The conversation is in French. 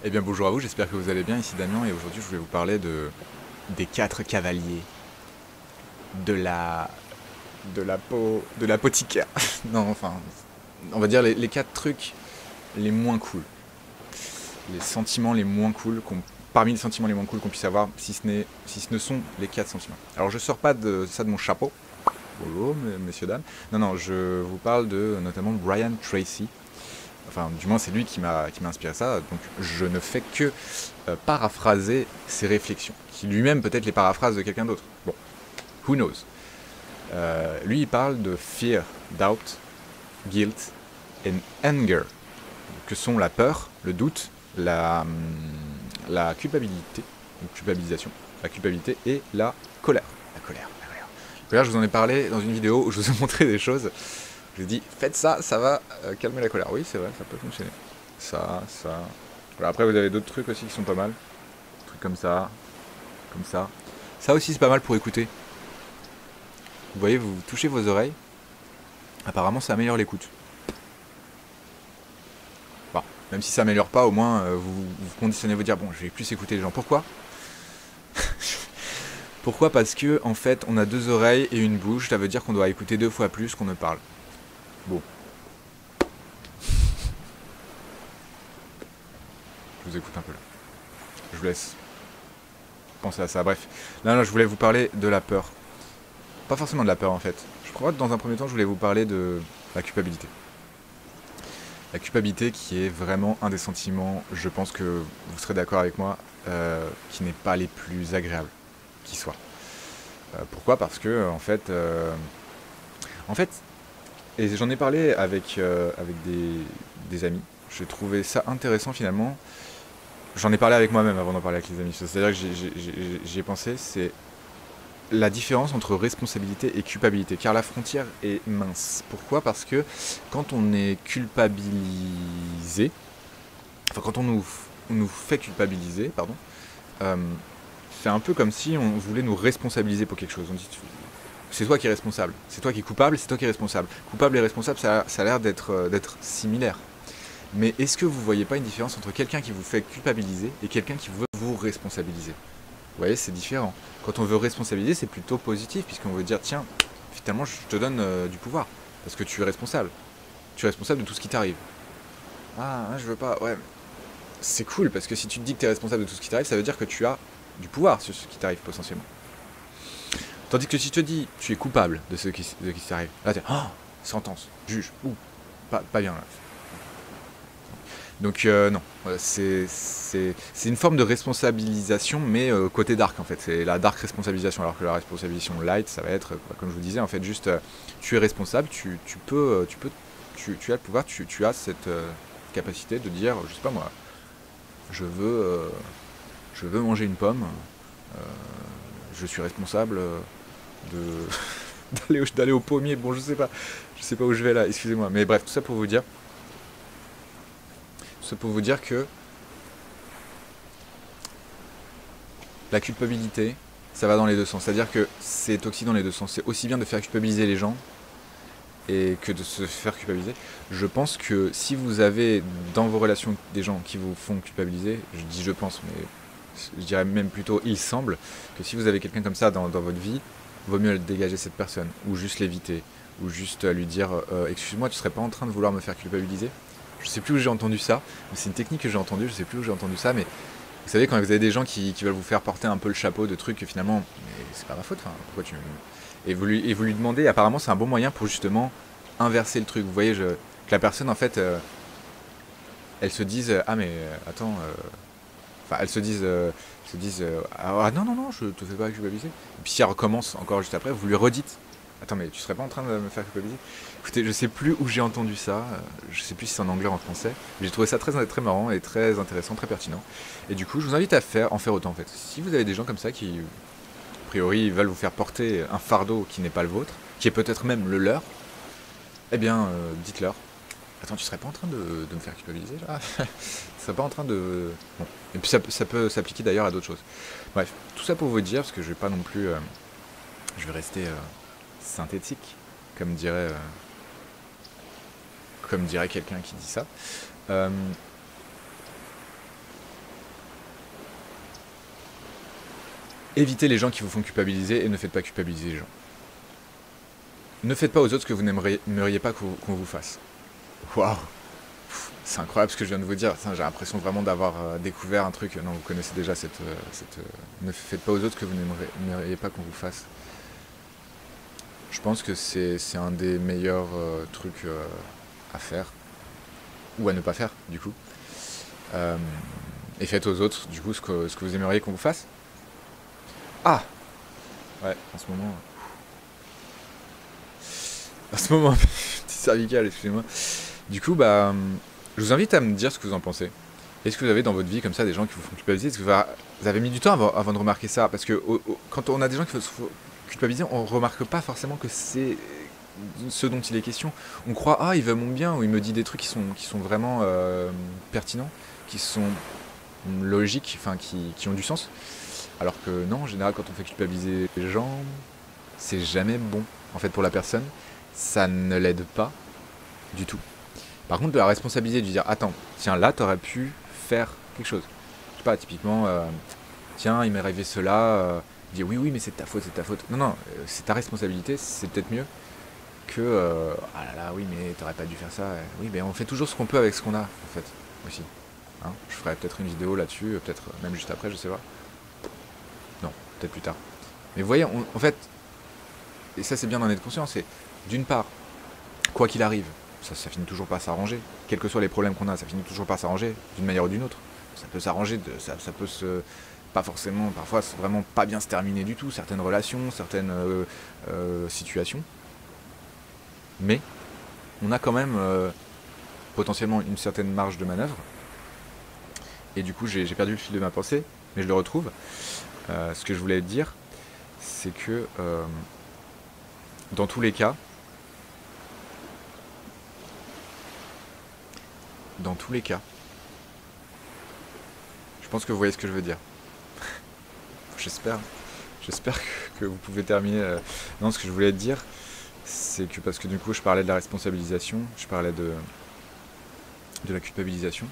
Eh bien bonjour à vous, j'espère que vous allez bien, ici Damien et aujourd'hui je voulais vous parler des quatre cavaliers de la de l'apothicaire. Non enfin on va dire les quatre trucs les moins cool. Les sentiments les moins cool parmi les sentiments les moins cool qu'on puisse avoir si ce ne sont les quatre sentiments. Alors je sors pas de ça de mon chapeau. Bonjour messieurs dames. Non non, je vous parle de notamment Brian Tracy. Enfin, du moins, c'est lui qui m'a inspiré ça. Donc, je ne fais que paraphraser ses réflexions, qui lui-même peut-être les paraphrase de quelqu'un d'autre. Bon, who knows. Lui, il parle de fear, doubt, guilt and anger, que sont la peur, le doute, la culpabilité, donc culpabilisation, la culpabilité et la colère. La colère, la colère. La colère, je vous en ai parlé dans une vidéo où je vous ai montré des choses. Je lui ai dit, faites ça, ça va calmer la colère. Oui, c'est vrai, ça peut fonctionner. Ça. Voilà, après, vous avez d'autres trucs aussi qui sont pas mal. Des trucs comme ça, comme ça. Ça aussi, c'est pas mal pour écouter. Vous voyez, vous touchez vos oreilles. Apparemment, ça améliore l'écoute. Bon, même si ça améliore pas, au moins, vous conditionnez vous dire, bon, je vais plus écouter les gens. Pourquoi? Pourquoi? Parce que, en fait, on a deux oreilles et une bouche. Ça veut dire qu'on doit écouter deux fois plus qu'on ne parle. Bon. Je vous écoute un peu là. Je vous laisse penser à ça. Bref. Là, je voulais vous parler de la peur. Pas forcément de la peur en fait. Je crois que dans un premier temps, je voulais vous parler de la culpabilité. La culpabilité qui est vraiment un des sentiments, je pense que vous serez d'accord avec moi, qui n'est pas les plus agréables qui soient. Pourquoi? Parce que en fait, et j'en ai parlé avec des amis. J'ai trouvé ça intéressant finalement. J'en ai parlé avec moi-même avant d'en parler avec les amis. C'est-à-dire que j'y ai pensé, c'est la différence entre responsabilité et culpabilité, car la frontière est mince. Pourquoi? Parce que quand on est culpabilisé, enfin quand on nous fait culpabiliser, pardon, euh, c'est un peu comme si on voulait nous responsabiliser pour quelque chose. On dit, c'est toi qui es responsable, c'est toi qui es coupable, c'est toi qui es responsable. Coupable et responsable, ça a l'air d'être similaire. Mais est-ce que vous voyez pas une différence entre quelqu'un qui vous fait culpabiliser et quelqu'un qui veut vous responsabiliser? Vous voyez, c'est différent. Quand on veut responsabiliser, c'est plutôt positif, puisqu'on veut dire, tiens, finalement, je te donne du pouvoir, parce que tu es responsable. Tu es responsable de tout ce qui t'arrive. Ah, je veux pas, ouais. C'est cool, parce que si tu te dis que tu es responsable de tout ce qui t'arrive, ça veut dire que tu as du pouvoir sur ce qui t'arrive potentiellement. Tandis que si tu te dis, tu es coupable de ce qui t'arrive, là, tu es, oh, sentence, juge, ouh, pas bien là. Donc non, c'est une forme de responsabilisation, mais côté dark en fait. C'est la dark responsabilisation, alors que la responsabilisation light, ça va être, comme je vous disais, en fait, juste tu es responsable, tu as le pouvoir, tu as cette capacité de dire, je sais pas moi, je veux, euh, je veux manger une pomme, euh, je suis responsable de d'aller au pommier. Bon, je sais pas où je vais là, excusez-moi. Mais bref, tout ça pour vous dire que la culpabilité, ça va dans les deux sens. C'est-à-dire que c'est toxique dans les deux sens. C'est aussi bien de faire culpabiliser les gens et que de se faire culpabiliser. Je pense que si vous avez dans vos relations des gens qui vous font culpabiliser, je dis je pense, mais je dirais même plutôt il semble, que si vous avez quelqu'un comme ça dans votre vie, vaut mieux dégager cette personne, ou juste l'éviter, ou juste lui dire excuse-moi, tu serais pas en train de vouloir me faire culpabiliser? Je sais plus où j'ai entendu ça, c'est une technique que j'ai entendue, je sais plus où j'ai entendu ça, mais vous savez, quand vous avez des gens qui veulent vous faire porter un peu le chapeau de trucs que finalement, mais c'est pas ma faute, enfin, pourquoi tu. Et vous lui demandez, apparemment, c'est un bon moyen pour justement inverser le truc. Vous voyez, que la personne, en fait, elle se dise, ah, mais attends, enfin, se disent ah non, non, non, je te fais pas culpabiliser. Et puis si elle recommence encore juste après, vous lui redites, attends, mais tu serais pas en train de me faire culpabiliser? Écoutez, je sais plus où j'ai entendu ça, je sais plus si c'est en anglais ou en français, mais j'ai trouvé ça très marrant et très intéressant, très pertinent. Et du coup, je vous invite à en faire autant en fait. Si vous avez des gens comme ça qui, a priori, veulent vous faire porter un fardeau qui n'est pas le vôtre, qui est peut-être même le leur, eh bien, dites-leur. Attends, tu serais pas en train de me faire culpabiliser là? Tu serais pas en train de. Bon. Et puis ça peut s'appliquer d'ailleurs à d'autres choses. Bref, tout ça pour vous dire, parce que je vais pas non plus. Je vais rester synthétique, comme dirait, comme dirait quelqu'un qui dit ça. Euh, évitez les gens qui vous font culpabiliser et ne faites pas culpabiliser les gens. Ne faites pas aux autres ce que vous n'aimeriez pas qu'on vous fasse. Waouh! C'est incroyable ce que je viens de vous dire. J'ai l'impression vraiment d'avoir découvert un truc. Non, vous connaissez déjà cette ne faites pas aux autres ce que vous n'aimeriez pas qu'on vous fasse. Je pense que c'est un des meilleurs trucs à faire. Ou à ne pas faire, du coup. Et faites aux autres, du coup, ce que vous aimeriez qu'on vous fasse. Ah! Ouais, en ce moment... petit cervical, excusez-moi. Du coup, bah, je vous invite à me dire ce que vous en pensez. Est-ce que vous avez dans votre vie comme ça des gens qui vous font culpabiliser? Est-ce que vous avez mis du temps avant de remarquer ça? Parce que quand on a des gens qui vous font culpabiliser, on remarque pas forcément que c'est ce dont il est question. On croit, ah, il veut mon bien, ou il me dit des trucs qui sont vraiment pertinents, qui sont logiques, enfin qui ont du sens. Alors que non, en général, quand on fait culpabiliser les gens, c'est jamais bon. En fait, pour la personne, ça ne l'aide pas du tout. Par contre, de la responsabiliser, de lui dire, attends, tiens, là, t'aurais pu faire quelque chose. Je sais pas, typiquement, tiens, il m'est arrivé cela, dire oui, mais c'est ta faute, c'est ta faute. Non, c'est ta responsabilité, c'est peut-être mieux que, ah là là, oui, mais t'aurais pas dû faire ça. Oui, mais on fait toujours ce qu'on peut avec ce qu'on a, en fait, aussi. Hein, je ferai peut-être une vidéo là-dessus, peut-être même juste après, je sais pas. Non, peut-être plus tard. Mais vous voyez, en fait, et ça c'est bien d'en être conscient, c'est d'une part, quoi qu'il arrive, ça finit toujours par s'arranger. Quels que soient les problèmes qu'on a, ça finit toujours par s'arranger, d'une manière ou d'une autre. Ça peut s'arranger, ça peut se... Pas forcément, parfois c'est vraiment pas bien se terminer du tout, certaines relations, certaines situations. Mais on a quand même potentiellement une certaine marge de manœuvre. Et du coup j'ai perdu le fil de ma pensée, mais je le retrouve. Ce que je voulais dire, c'est que dans tous les cas, je pense que vous voyez ce que je veux dire. J'espère que vous pouvez terminer. Non, ce que je voulais dire, c'est que parce que du coup, je parlais de la responsabilisation, je parlais de la culpabilisation.